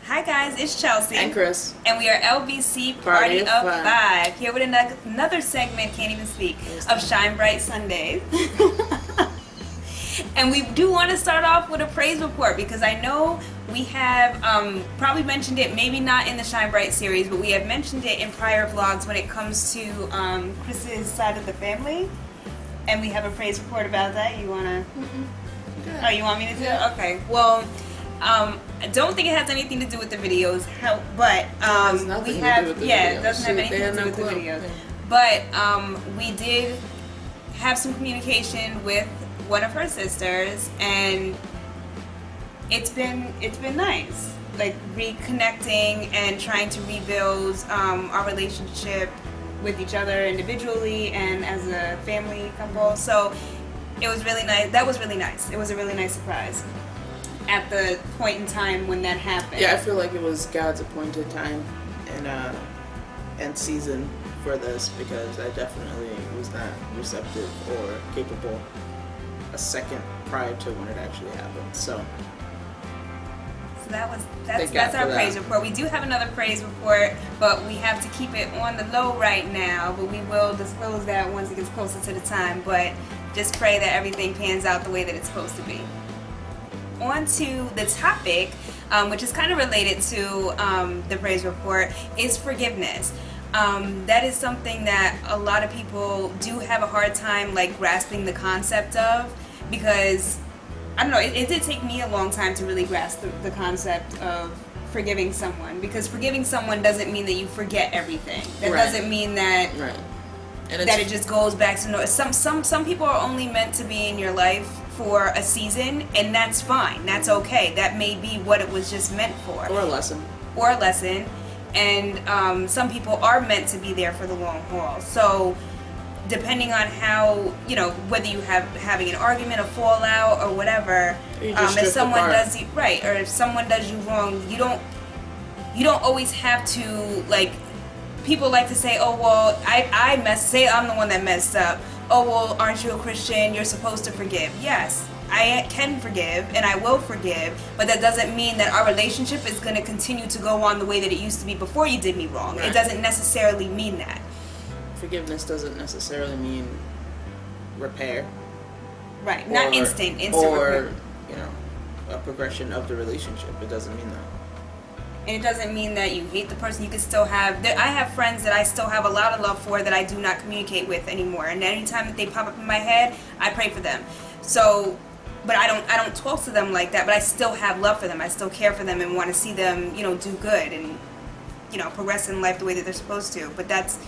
Hi guys, it's Chelsea. And Chris. And we are LBC Party of Five. Here with another segment, can't even speak, of ShineBright Sundays. And we do want to start off with a praise report because I know we have probably mentioned it, maybe not in the ShineBright series, but we have mentioned it in prior vlogs when it comes to Chris's side of the family. And we have a praise report about that. You want to? Oh, you want me to do it? Okay. Well, I don't think it has anything to do with the videos, but we have, it doesn't have anything to do with the videos. But we did have some communication with one of her sisters, and it's been nice, like reconnecting and trying to rebuild our relationship with each other individually and as a family couple. So it was really nice. That was really nice. It was a really nice surprise at the point in time when that happened. Yeah, I feel like it was God's appointed time and season for this, because I definitely was not receptive or capable a second prior to when it actually happened. So that's our praise report. We do have another praise report, but we have to keep it on the low right now, but we will disclose that once it gets closer to the time. But just pray that everything pans out the way that it's supposed to be. On to the topic, which is kind of related to the praise report, is forgiveness. That is something that a lot of people do have a hard time grasping the concept of, because I don't know, it did take me a long time to really grasp the concept of forgiving someone, because forgiving someone doesn't mean that you forget everything. That doesn't mean that that it just goes back to some people are only meant to be in your life for a season, and that's fine. That's okay. That may be what it was just meant for. Or a lesson. And some people are meant to be there for the long haul. So depending on how, whether you having an argument, a fallout, or whatever, if someone does you right, or if someone does you wrong, you don't always have to, people like to say, oh well, I'm the one that messed up. Oh well, aren't you a Christian? You're supposed to forgive. Yes, I can forgive and I will forgive, but that doesn't mean that our relationship is going to continue to go on the way that it used to be before you did me wrong. Right. It doesn't necessarily mean that. Forgiveness doesn't necessarily mean repair. Right, not instant or, a progression of the relationship. It doesn't mean that. And it doesn't mean that you hate the person. You can still have... I have friends that I still have a lot of love for that I do not communicate with anymore. And anytime that they pop up in my head, I pray for them. So, but I don't talk to them like that. But I still have love for them. I still care for them and want to see them, do good and, progress in life the way that they're supposed to. But that's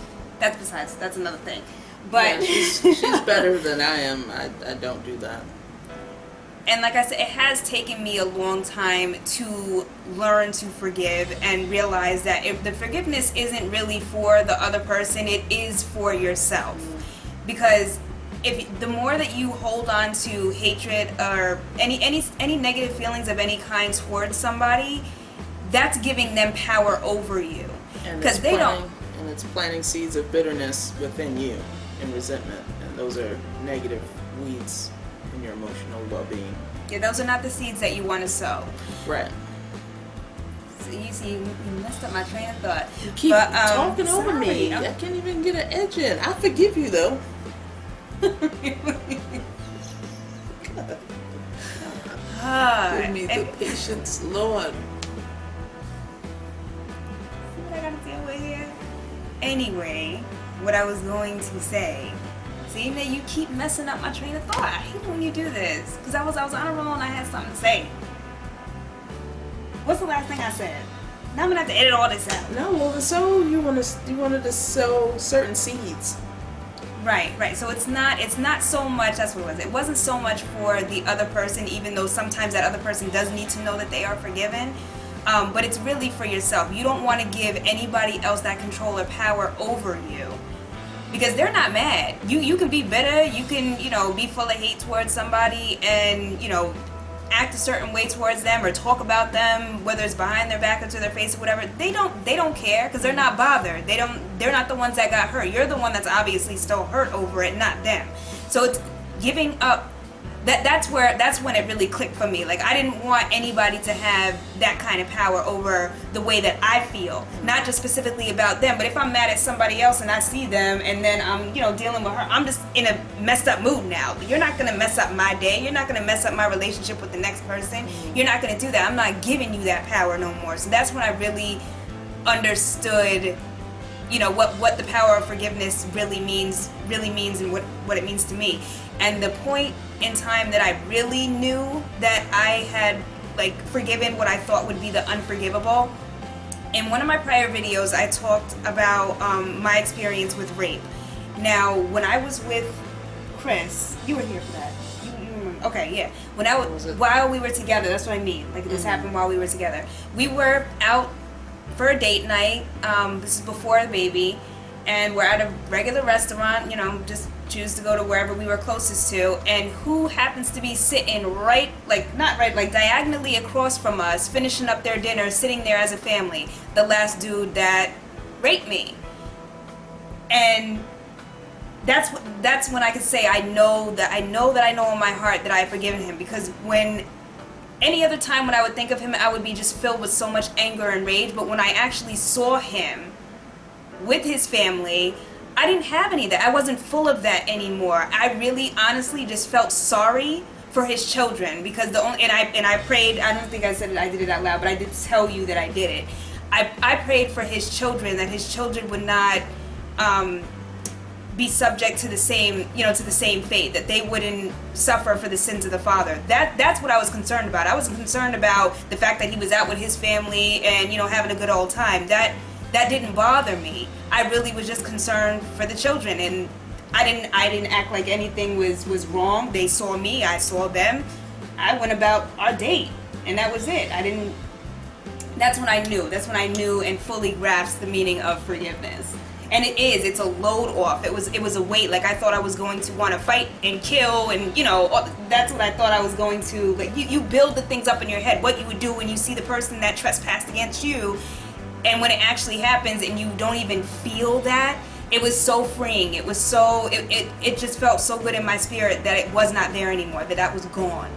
another thing. But yeah, she's better than I am. I don't do that. And like I said, it has taken me a long time to learn to forgive and realize that if the forgiveness isn't really for the other person, it is for yourself. Because the more that you hold on to hatred or any negative feelings of any kind towards somebody, that's giving them power over you. Because they don't. And it's planting seeds of bitterness within you and resentment, and those are negative weeds in your emotional well-being. Yeah, those are not the seeds that you want to sow. Right. So you messed up my train of thought. You keep talking over me. I can't even get an edge in. I forgive you though. Give me the patience, Lord. See what I gotta deal with here? Anyway, what I was going to say. See, that you keep messing up my train of thought. I hate when you do this, because I was on a roll and I had something to say. What's the last thing I said? Now I'm gonna have to edit all this out. No, well, you wanted to sow certain seeds. Right. So it's not so much. That's what it was. It wasn't so much for the other person, even though sometimes that other person does need to know that they are forgiven. But it's really for yourself. You don't want to give anybody else that control or power over you. Because they're not mad. You can be bitter, you can, be full of hate towards somebody and, act a certain way towards them or talk about them, whether it's behind their back or to their face or whatever. They don't care because they're not bothered. They're not the ones that got hurt. You're the one that's obviously still hurt over it, not them. So it's giving up that's when it really clicked for me. Like, I didn't want anybody to have that kind of power over the way that I feel, not just specifically about them, but if I'm mad at somebody else and I see them and then I'm, you know, dealing with her, I'm just in a messed up mood now. You're not gonna mess up my day. You're not gonna mess up my relationship with the next person. You're not gonna do that. I'm not giving you that power no more. So that's when I really understood, you know, what the power of forgiveness really means and what it means to me. And the point in time that I really knew that I had, like, forgiven what I thought would be the unforgivable, in one of my prior videos I talked about my experience with rape. Now, when I was with Chris, you were here for that. You remember? Okay, yeah. While we were together, that's what I mean. Like, this happened while we were together. We were out for a date night. This is before the baby, and we're at a regular restaurant. You know, just choose to go to wherever we were closest to, and who happens to be sitting diagonally across from us, finishing up their dinner, sitting there as a family? The last dude that raped me. And that's when I could say I know in my heart that I have forgiven him, because when any other time when I would think of him, I would be just filled with so much anger and rage. But when I actually saw him with his family, I didn't have any of that. I wasn't full of that anymore. I really honestly just felt sorry for his children, because I prayed. I don't think I said it, I did it out loud, but I did tell you that I did it. I prayed for his children, that his children would not be subject to the same fate, that they wouldn't suffer for the sins of the father. That's what I was concerned about. I wasn't concerned about the fact that he was out with his family and, you know, having a good old time. That didn't bother me. I really was just concerned for the children, and I didn't act like anything was wrong. They saw me, I saw them. I went about our date, and that was it. That's when I knew and fully grasped the meaning of forgiveness. And it's a load off. It was a weight. Like, I thought I was going to want to fight and kill, and, you know, that's what I thought I was going to, like, you build the things up in your head, what you would do when you see the person that trespassed against you, and when it actually happens and you don't even feel that, it was so freeing. It was so, it just felt so good in my spirit that it was not there anymore, that was gone.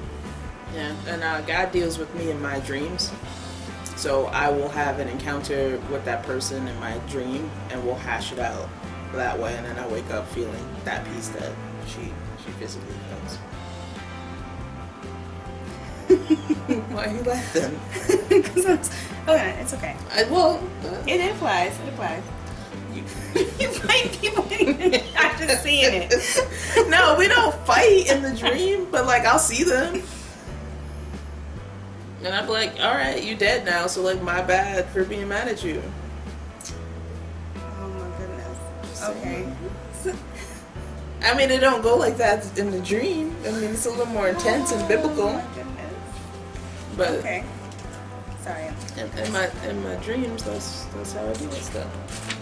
Yeah, and God deals with me in my dreams. So I will have an encounter with that person in my dream, and we'll hash it out that way, and then I wake up feeling that peace that she physically feels. Why are you laughing? Because it's okay. It applies. You fight people after seeing it. No, we don't fight in the dream, but, like, I'll see them. And I'd be like, alright, you dead now, so, like, my bad for being mad at you. Oh my goodness. Okay. I mean, it don't go like that in the dream. I mean, it's a little more intense and biblical. Oh my goodness. But okay. Sorry. In my dreams, that's how I do that stuff.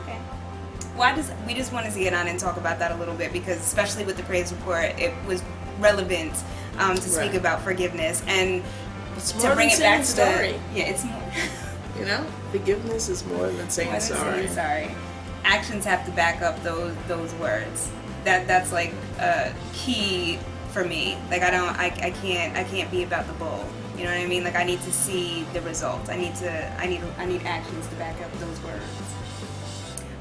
Okay. Well, we just wanted to get on and talk about that a little bit, because especially with the praise report, it was relevant to speak about forgiveness and to bring it back to sorry. It's more. You know, forgiveness is more than saying sorry. Sorry. Actions have to back up those words. That's like key for me. Like, I can't be about the bull. You know what I mean? Like, I need to see the results. I need actions to back up those words.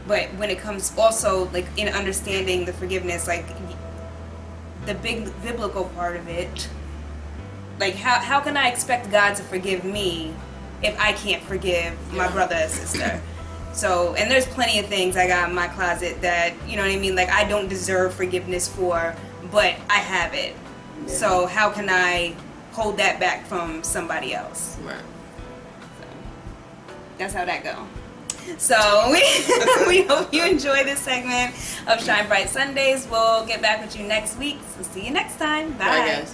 But when it comes also, like, in understanding the forgiveness, like, the big biblical part of it, like, how can I expect God to forgive me if I can't forgive my brother and sister? So, and there's plenty of things I got in my closet that, you know what I mean, like, I don't deserve forgiveness for, but I have it. Yeah. So how can I hold that back from somebody else? Right. So, that's how that go. So we hope you enjoy this segment of Shine Bright Sundays. We'll get back with you next week. So see you next time. Bye. Bye, guys.